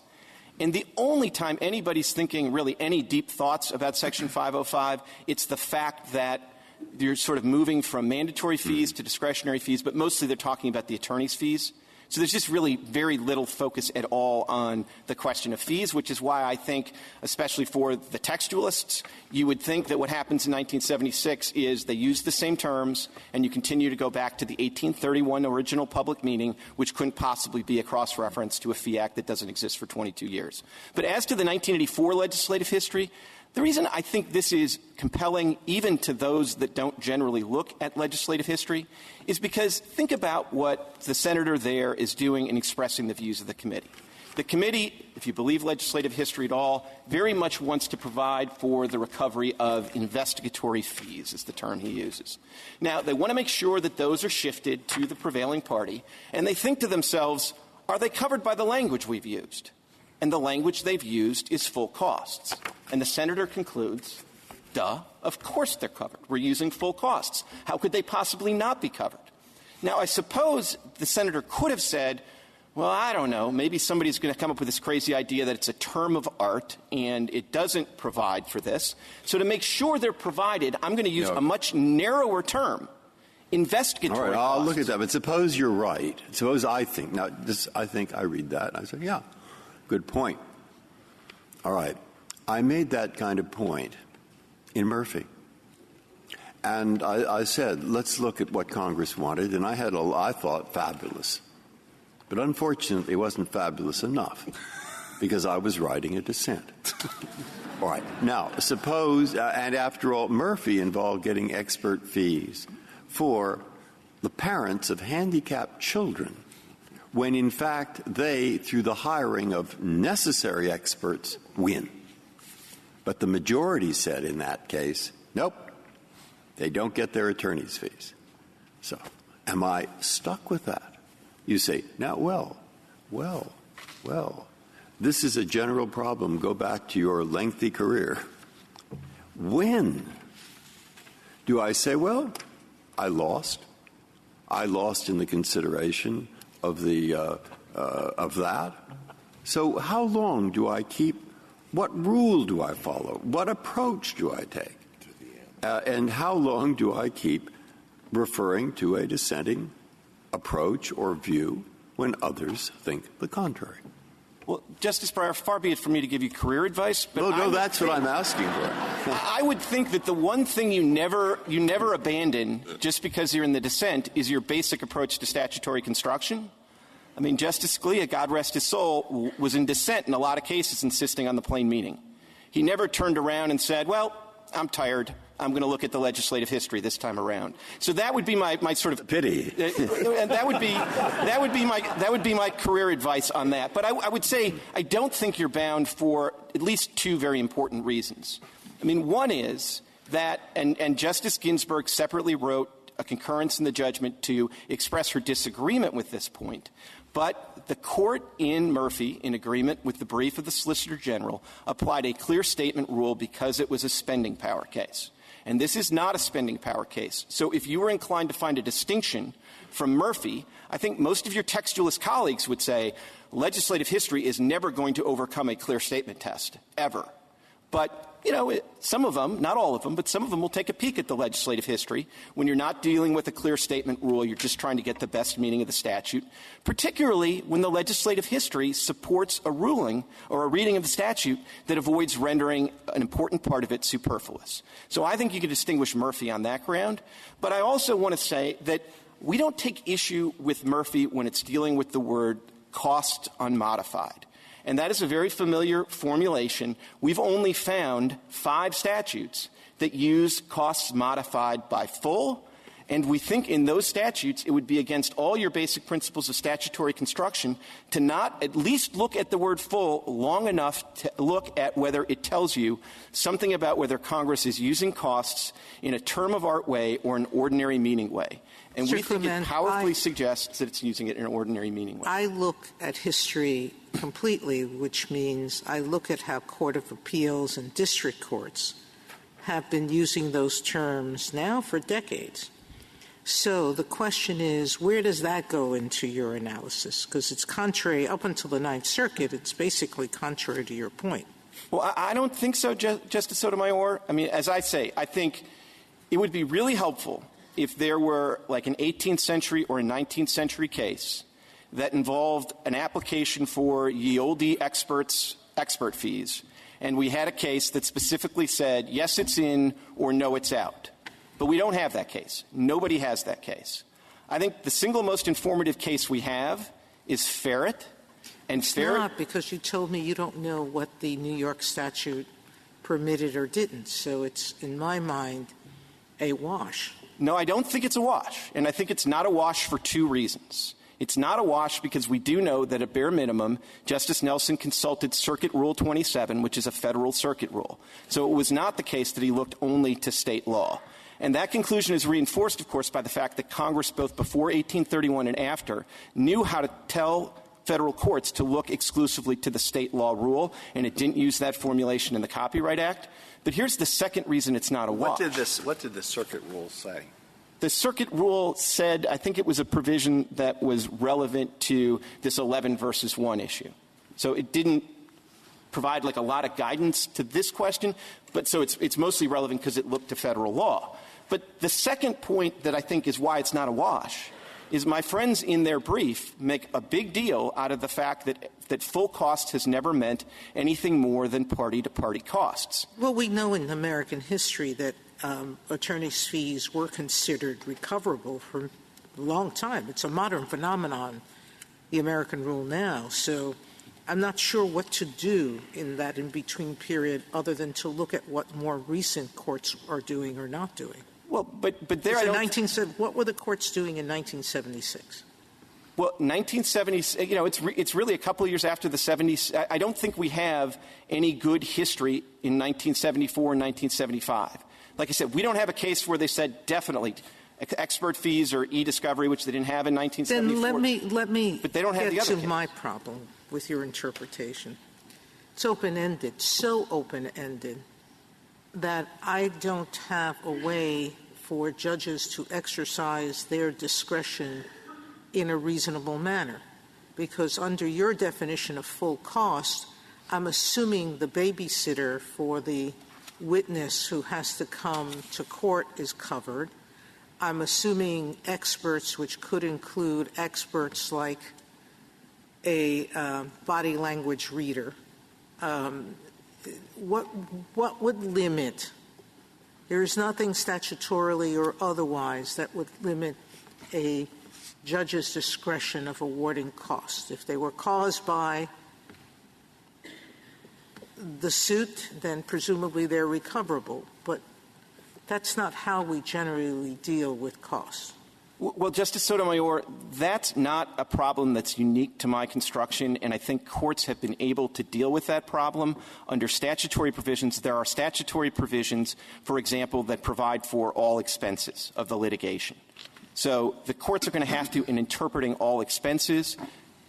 And the only time anybody's thinking really any deep thoughts about Section 505, it's the fact that you're sort of moving from mandatory fees to discretionary fees, but mostly they're talking about the attorney's fees. So there's just really very little focus at all on the question of fees, which is why I think, especially for the textualists, you would think that what happens in 1976 is they use the same terms and you continue to go back to the 1831 original public meaning, which couldn't possibly be a cross-reference to a fee act that doesn't exist for 22 years. But as to the 1984 legislative history, the reason I think this is compelling even to those that don't generally look at legislative history is because think about what the senator there is doing in expressing the views of the committee. The committee, if you believe legislative history at all, very much wants to provide for the recovery of investigatory fees, is the term he uses. Now, they want to make sure that those are shifted to the prevailing party, and they think to themselves, are they covered by the language we've used? And the language they've used is full costs. And the senator concludes, duh, of course they're covered. We're using full costs. How could they possibly not be covered? Now, I suppose the senator could have said, well, I don't know, maybe somebody's going to come up with this crazy idea that it's a term of art and it doesn't provide for this. So to make sure they're provided, I'm going to use a much narrower term, investigatory All right, costs. I'll look at that. But suppose you're right. Suppose I think. Now, I think I read that and I say, yeah, good point. All right. I made that kind of point in Murphy. And I said, let's look at what Congress wanted. And I thought, fabulous. But unfortunately, it wasn't fabulous enough because I was writing a dissent. All right. Now, suppose, and after all, Murphy involved getting expert fees for the parents of handicapped children when, in fact, they, through the hiring of necessary experts, win. But the majority said in that case, nope, they don't get their attorney's fees. So am I stuck with that? You say, now, well, this is a general problem. Go back to your lengthy career. When do I say, well, I lost in the consideration of of that? So how long do I keep? What rule do I follow? What approach do I take? And how long do I keep referring to a dissenting approach or view when others think the contrary? Well, Justice Breyer, far be it for me to give you career advice, but no, that's what I'm asking for. I would think that the one thing you never abandon just because you're in the dissent is your basic approach to statutory construction. I mean, Justice Scalia, God rest his soul, was in dissent in a lot of cases insisting on the plain meaning. He never turned around and said, well, I'm tired. I'm going to look at the legislative history this time around. So that would be my sort of pity. That would be my career advice on that. But I would say I don't think you're bound for at least two very important reasons. I mean, one is that, and Justice Ginsburg separately wrote a concurrence in the judgment to express her disagreement with this point. But the court in Murphy, in agreement with the brief of the Solicitor General, applied a clear statement rule because it was a spending power case. And this is not a spending power case. So if you were inclined to find a distinction from Murphy, I think most of your textualist colleagues would say legislative history is never going to overcome a clear statement test, ever. But, you know, some of them, not all of them, but some of them will take a peek at the legislative history. When you're not dealing with a clear statement rule, you're just trying to get the best meaning of the statute, particularly when the legislative history supports a ruling or a reading of the statute that avoids rendering an important part of it superfluous. So I think you could distinguish Murphy on that ground. But I also want to say that we don't take issue with Murphy when it's dealing with the word cost unmodified. And that is a very familiar formulation. We've only found 5 statutes that use costs modified by full, and we think in those statutes it would be against all your basic principles of statutory construction to not at least look at the word full long enough to look at whether it tells you something about whether Congress is using costs in a term of art way or an ordinary meaning way. And we think it powerfully suggests that it's using it in an ordinary meaning way. I look at history completely, which means I look at how Court of Appeals and district courts have been using those terms now for decades. So the question is, where does that go into your analysis? Because it's contrary, up until the Ninth Circuit, it's basically contrary to your point. Well, I don't think so, Justice Sotomayor. I mean, as I say, I think it would be really helpful if there were like an 18th century or a 19th century case that involved an application for ye olde expert fees, and we had a case that specifically said, yes, it's in, or no, it's out. But we don't have that case. Nobody has that case. I think the single most informative case we have is Ferret. And it's not, because you told me you don't know what the New York statute permitted or didn't. So it's, in my mind, a wash. No, I don't think it's a wash. And I think it's not a wash for two reasons. It's not a wash because we do know that at bare minimum, Justice Nelson consulted Circuit Rule 27, which is a federal circuit rule. So it was not the case that he looked only to state law. And that conclusion is reinforced, of course, by the fact that Congress, both before 1831 and after, knew how to tell federal courts to look exclusively to the state law rule, and it didn't use that formulation in the Copyright Act. But here's the second reason it's not a wash. What did the circuit rule say? The circuit rule said, I think it was a provision that was relevant to this 11 versus 1 issue. So it didn't provide like a lot of guidance to this question, but so it's mostly relevant because it looked to federal law. But the second point that I think is why it's not a wash is my friends in their brief make a big deal out of the fact that full cost has never meant anything more than party-to-party costs. Well, we know in American history that attorneys' fees were considered recoverable for a long time. It's a modern phenomenon, the American rule now. So I'm not sure what to do in that in-between period other than to look at what more recent courts are doing or not doing. Well, but there I don't... What were the courts doing in 1976? Well, 1970, it's really a couple of years after the 70s. I don't think we have any good history in 1974 and 1975. Like I said, we don't have a case where they said definitely expert fees or e-discovery, which they didn't have in 1974. Then let me but they don't have get the other to case. my problem with your interpretation. It's open-ended, so open-ended that I don't have a way for judges to exercise their discretion in a reasonable manner. Because under your definition of full cost, I'm assuming the babysitter for the witness who has to come to court is covered. I'm assuming experts, which could include experts like a body language reader. What would limit? There is nothing statutorily or otherwise that would limit a judge's discretion of awarding costs. If they were caused by the suit, then presumably they're recoverable. But that's not how we generally deal with costs. Well, Justice Sotomayor, that's not a problem that's unique to my construction, and I think courts have been able to deal with that problem under statutory provisions. There are statutory provisions, for example, that provide for all expenses of the litigation. So the courts are going to have to, in interpreting all expenses,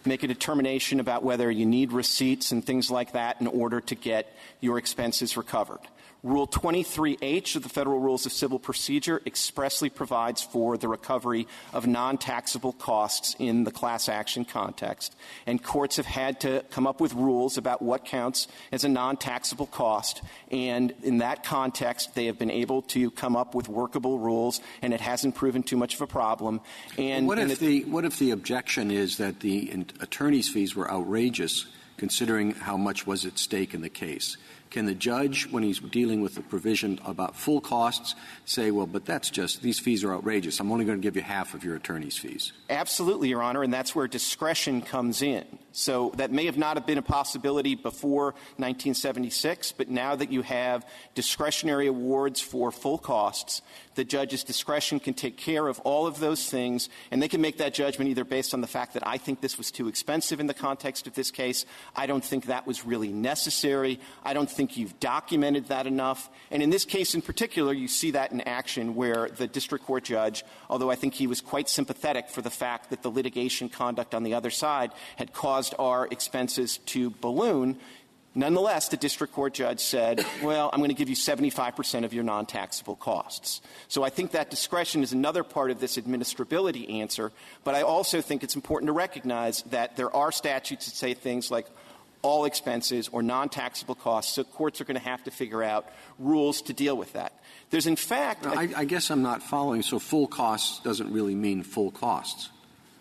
make a determination about whether you need receipts and things like that in order to get your expenses recovered. Rule 23H of the Federal Rules of Civil Procedure expressly provides for the recovery of non-taxable costs in the class action context. And courts have had to come up with rules about what counts as a non-taxable cost. And in that context, they have been able to come up with workable rules, and it hasn't proven too much of a problem. And what if the objection is that the attorney's fees were outrageous, considering how much was at stake in the case? Can the judge, when he's dealing with the provision about full costs, say, well, but that's just, these fees are outrageous. I'm only going to give you half of your attorney's fees? Absolutely, Your Honor, and that's where discretion comes in. So that may have not have been a possibility before 1976, but now that you have discretionary awards for full costs, the judge's discretion can take care of all of those things, and they can make that judgment either based on the fact that I think this was too expensive in the context of this case, I don't think that was really necessary, I don't think you've documented that enough. And in this case in particular, you see that in action where the district court judge, although I think he was quite sympathetic for the fact that the litigation conduct on the other side had caused our expenses to balloon, nonetheless, the district court judge said, well, I'm going to give you 75% of your non-taxable costs. So I think that discretion is another part of this administrability answer, but I also think it's important to recognize that there are statutes that say things like all expenses or non-taxable costs, so courts are going to have to figure out rules to deal with that. There's, in fact... I guess I'm not following. So full costs doesn't really mean full costs.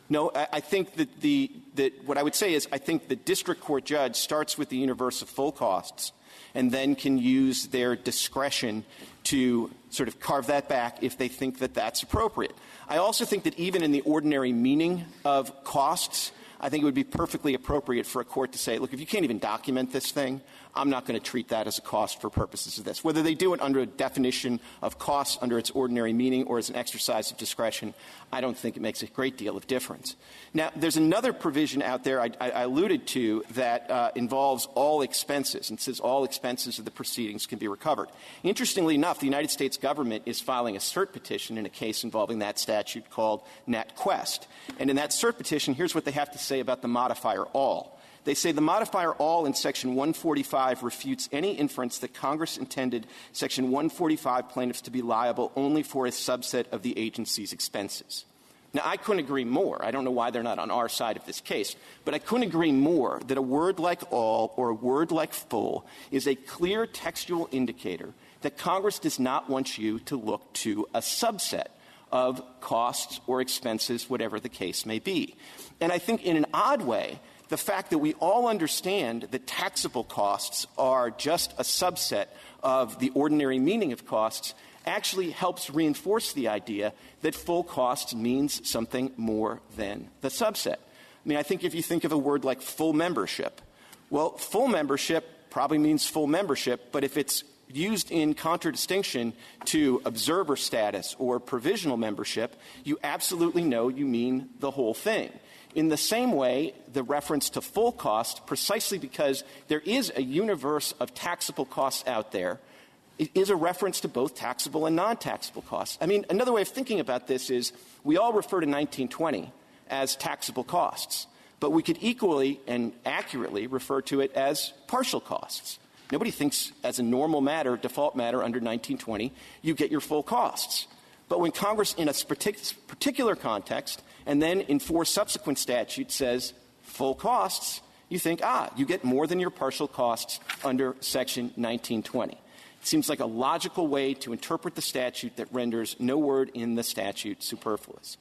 No, I think that what I would say is I think the district court judge starts with the universe of full costs and then can use their discretion to sort of carve that back if they think that that's appropriate. I also think that even in the ordinary meaning of costs, I think it would be perfectly appropriate for a court to say, look, if you can't even document this thing, I'm not going to treat that as a cost for purposes of this. Whether they do it under a definition of costs under its ordinary meaning or as an exercise of discretion, I don't think it makes a great deal of difference. Now, there's another provision out there I alluded to that involves all expenses and says all expenses of the proceedings can be recovered. Interestingly enough, the United States government is filing a cert petition in a case involving that statute called NatQuest. And in that cert petition, here's what they have to say about the modifier all. They say the modifier all in Section 145 refutes any inference that Congress intended Section 145 plaintiffs to be liable only for a subset of the agency's expenses. Now, I couldn't agree more. I don't know why they're not on our side of this case, but I couldn't agree more that a word like all or a word like full is a clear textual indicator that Congress does not want you to look to a subset of costs or expenses, whatever the case may be. And I think in an odd way, the fact that we all understand that taxable costs are just a subset of the ordinary meaning of costs actually helps reinforce the idea that full costs means something more than the subset. I mean, I think if you think of a word like full membership, well, full membership probably means full membership, but if it's used in contradistinction to observer status or provisional membership, you absolutely know you mean the whole thing. In the same way, the reference to full cost, precisely because there is a universe of taxable costs out there, it is a reference to both taxable and non-taxable costs. I mean, another way of thinking about this is we all refer to 1920 as taxable costs, but we could equally and accurately refer to it as partial costs. Nobody thinks as a normal matter, default matter under 1920, you get your full costs. But when Congress in a particular context and then in 4 subsequent statutes says full costs, you think, you get more than your partial costs under Section 1920. It seems like a logical way to interpret the statute that renders no word in the statute superfluous.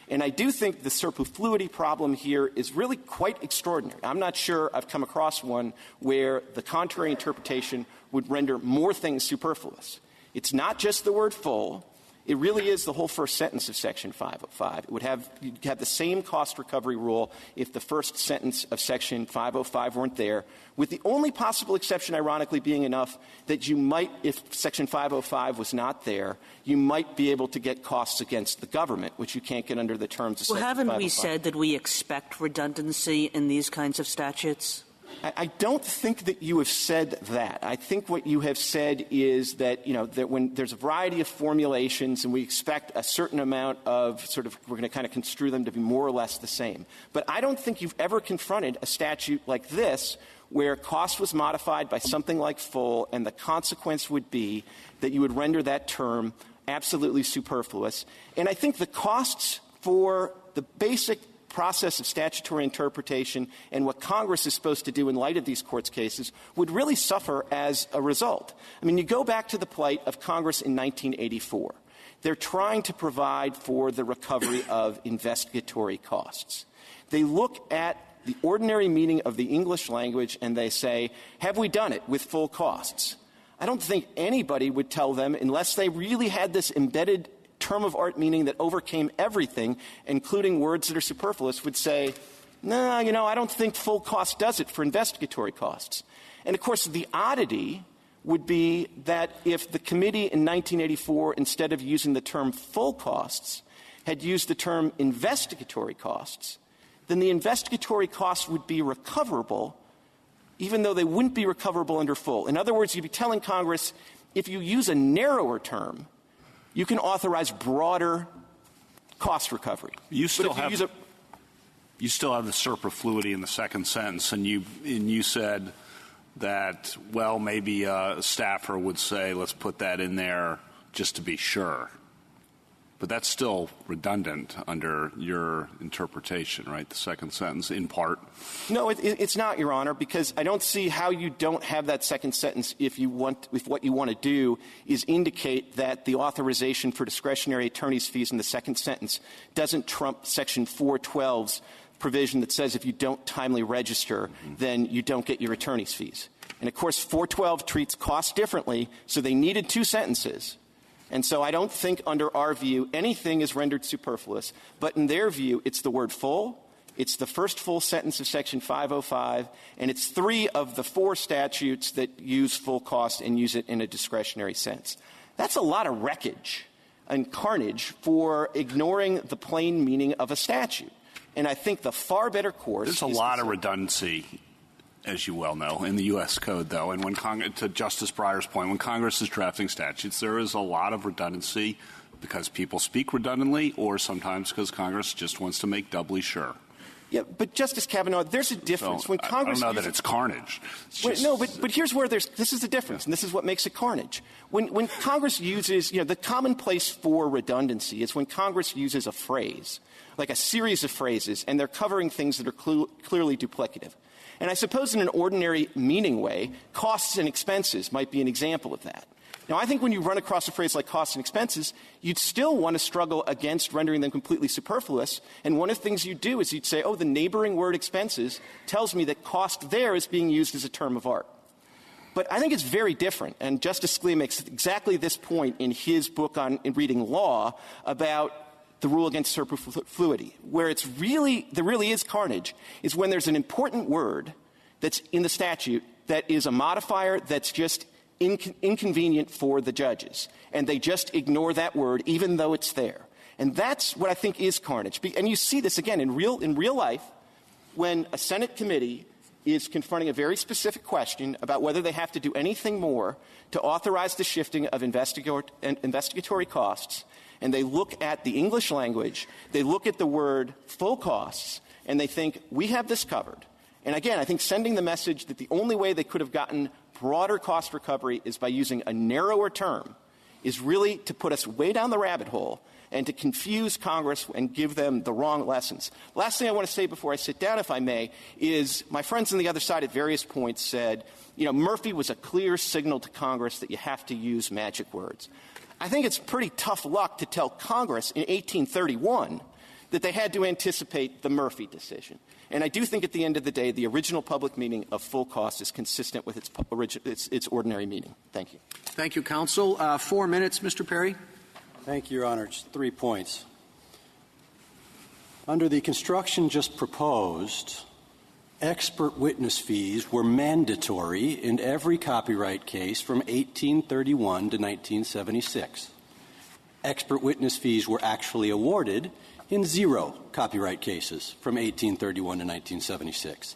And I do think the superfluity problem here is really quite extraordinary. I'm not sure I've come across one where the contrary interpretation would render more things superfluous. It's not just the word full. It really is the whole first sentence of Section 505. It would you'd have the same cost recovery rule if the first sentence of Section 505 weren't there, with the only possible exception, ironically, being enough that you might, if Section 505 was not there, you might be able to get costs against the government, which you can't get under the terms of Section 505. Well, haven't we said that we expect redundancy in these kinds of statutes? I don't think that you have said that. I think what you have said is that, that when there's a variety of formulations and we expect a certain amount of we're going to kind of construe them to be more or less the same. But I don't think you've ever confronted a statute like this where cost was modified by something like full and the consequence would be that you would render that term absolutely superfluous. And I think the costs for the basic process of statutory interpretation and what Congress is supposed to do in light of these courts' cases would really suffer as a result. I mean, you go back to the plight of Congress in 1984. They're trying to provide for the recovery of investigatory costs. They look at the ordinary meaning of the English language and they say, have we done it with full costs? I don't think anybody would tell them, unless they really had this embedded term of art meaning that overcame everything, including words that are superfluous, would say, no, I don't think full cost does it for investigatory costs. And, of course, the oddity would be that if the committee in 1984, instead of using the term full costs, had used the term investigatory costs, then the investigatory costs would be recoverable, even though they wouldn't be recoverable under full. In other words, you'd be telling Congress, if you use a narrower term, you can authorize broader cost recovery. You still have the superfluity in the second sentence, and you said that, well, maybe a staffer would say, let's put that in there just to be sure. But that's still redundant under your interpretation, right? The second sentence, in part. No, it's not, Your Honor, because I don't see how you don't have that second sentence if what you want to do is indicate that the authorization for discretionary attorney's fees in the second sentence doesn't trump Section 412's provision that says if you don't timely register, then you don't get your attorney's fees. And, of course, 412 treats costs differently, so they needed two sentences. And so I don't think under our view anything is rendered superfluous. But in their view, it's the word full, it's the first full sentence of Section 505, and it's 3 of the 4 statutes that use full cost and use it in a discretionary sense. That's a lot of wreckage and carnage for ignoring the plain meaning of a statute. And I think the far better course There's a lot of redundancy, as you well know, in the U.S. Code, though. And when to Justice Breyer's point, when Congress is drafting statutes, there is a lot of redundancy because people speak redundantly or sometimes because Congress just wants to make doubly sure. Yeah, but Justice Kavanaugh, there's a difference. So, when Congress I don't know that it's carnage. But here's where this is the difference, and this is what makes it carnage. When Congress uses, the commonplace for redundancy is when Congress uses a phrase, like a series of phrases, and they're covering things that are clearly duplicative. And I suppose in an ordinary meaning way, costs and expenses might be an example of that. Now, I think when you run across a phrase like costs and expenses, you'd still want to struggle against rendering them completely superfluous. And one of the things you'd do is you'd say, oh, the neighboring word expenses tells me that cost there is being used as a term of art. But I think it's very different. And Justice Scalia makes exactly this point in his book on reading law about the rule against superfluity, where there really is carnage, is when there's an important word that's in the statute that is a modifier that's just inconvenient for the judges, and they just ignore that word even though it's there. And that's what I think is carnage. And you see this, again, in real life when a Senate committee is confronting a very specific question about whether they have to do anything more to authorize the shifting of investigatory costs, and they look at the English language, they look at the word full costs, and they think, we have this covered. And again, I think sending the message that the only way they could have gotten broader cost recovery is by using a narrower term is really to put us way down the rabbit hole and to confuse Congress and give them the wrong lessons. Last thing I want to say before I sit down, if I may, is my friends on the other side at various points said, Murphy was a clear signal to Congress that you have to use magic words. I think it's pretty tough luck to tell Congress in 1831 that they had to anticipate the Murphy decision. And I do think at the end of the day, the original public meaning of full cost is consistent with its ordinary meaning. Thank you. Thank you, counsel. 4 minutes, Mr. Perry. Thank you, Your Honor. Just 3 points. Under the construction just proposed, expert witness fees were mandatory in every copyright case from 1831 to 1976. Expert witness fees were actually awarded in 0 copyright cases from 1831 to 1976.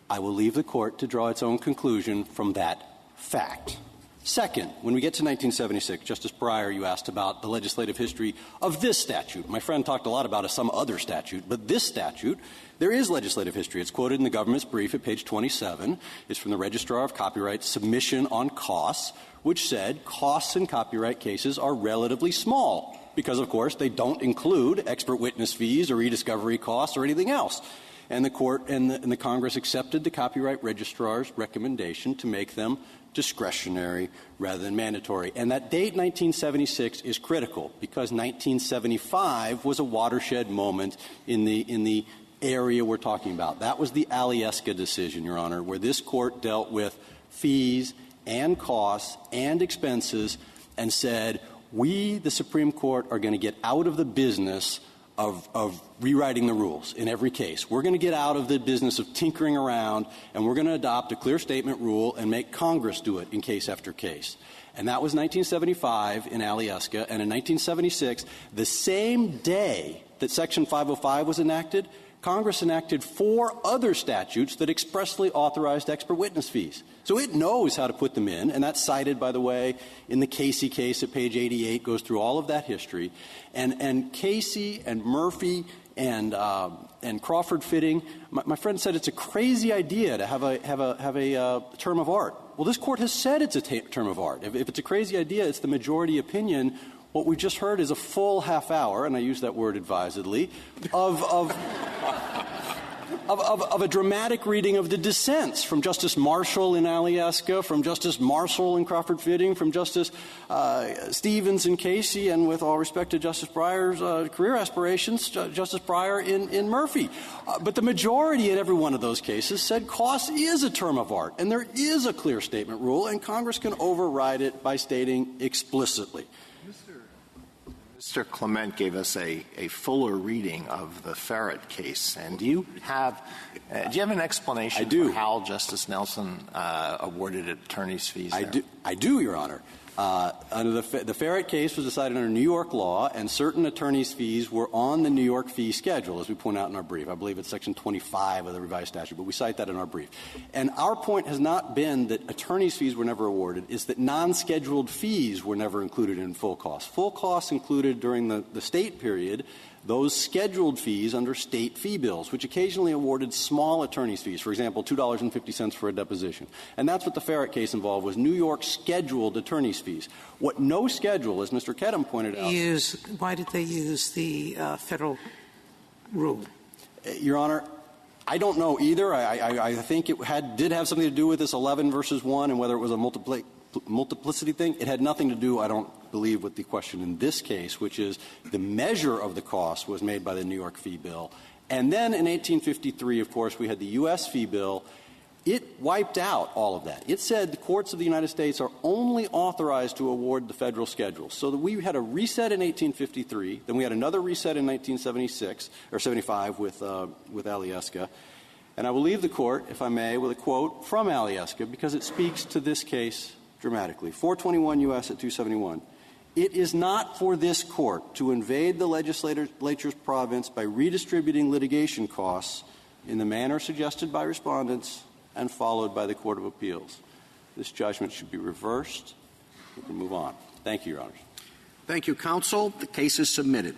I will leave the Court to draw its own conclusion from that fact. Second, when we get to 1976, Justice Breyer, you asked about the legislative history of this statute. My friend talked a lot about some other statute, but this statute, there is legislative history. It's quoted in the government's brief at page 27. It's from the Registrar of Copyright submission on costs, which said costs in copyright cases are relatively small because, of course, they don't include expert witness fees or rediscovery costs or anything else. And the Court and the Congress accepted the Copyright Registrar's recommendation to make them discretionary rather than mandatory. And that date, 1976, is critical because 1975 was a watershed moment in the area we're talking about. That was the Alieska decision, Your Honor, where this Court dealt with fees and costs and expenses and said, we, the Supreme Court, are going to get out of the business of rewriting the rules in every case. We're going to get out of the business of tinkering around, and we're going to adopt a clear statement rule and make Congress do it in case after case. And that was 1975 in Alieska. And in 1976, the same day that Section 505 was enacted, Congress enacted 4 other statutes that expressly authorized expert witness fees. So it knows how to put them in, and that's cited, by the way, in the Casey case at page 88, goes through all of that history. And Casey and Murphy and Crawford Fitting, my friend said it's a crazy idea to have a term of art. Well, this Court has said it's a term of art. If it's a crazy idea, it's the majority opinion What we just heard is a full half hour, and I use that word advisedly, of a dramatic reading of the dissents from Justice Marshall in Alyeska, from Justice Marshall in Crawford Fitting, from Justice Stevens in Casey, and with all respect to Justice Breyer's career aspirations, Justice Breyer in Murphy. But the majority in every one of those cases said cost is a term of art, and there is a clear statement rule, and Congress can override it by stating explicitly. Mr. Clement gave us a fuller reading of the Ferret case, and do you have an explanation for how Justice Nelson awarded attorney's fees there? I do, Your Honor. Under the Ferret case was decided under New York law, and certain attorney's fees were on the New York fee schedule, as we point out in our brief. I believe it's Section 25 of the revised statute, but we cite that in our brief. And our point has not been that attorney's fees were never awarded. It's that non-scheduled fees were never included in full costs. Full costs included during the state period those scheduled fees under state fee bills, which occasionally awarded small attorney's fees, for example, $2.50 for a deposition. And that's what the Ferret case involved, was New York scheduled attorney's fees. What no schedule, as Mr. Kedem pointed out. Why did they use the federal rule? Your Honor, I don't know either. I think it did have something to do with this 11 versus 1 and whether it was a multiplicity thing. It had nothing to do, I don't believe, with the question in this case, which is the measure of the cost was made by the New York fee bill. And then in 1853, of course, we had the U.S. fee bill. It wiped out all of that. It said the courts of the United States are only authorized to award the federal schedule. So that we had a reset in 1853, then we had another reset in 1976 or 75 with Alyeska. And I will leave the Court, if I may, with a quote from Alyeska because it speaks to this case dramatically. 421 U.S. at 271. It is not for this Court to invade the legislature's province by redistributing litigation costs in the manner suggested by Respondents and followed by the Court of Appeals. This judgment should be reversed. We can move on. Thank you, Your Honors. Thank you, counsel. The case is submitted.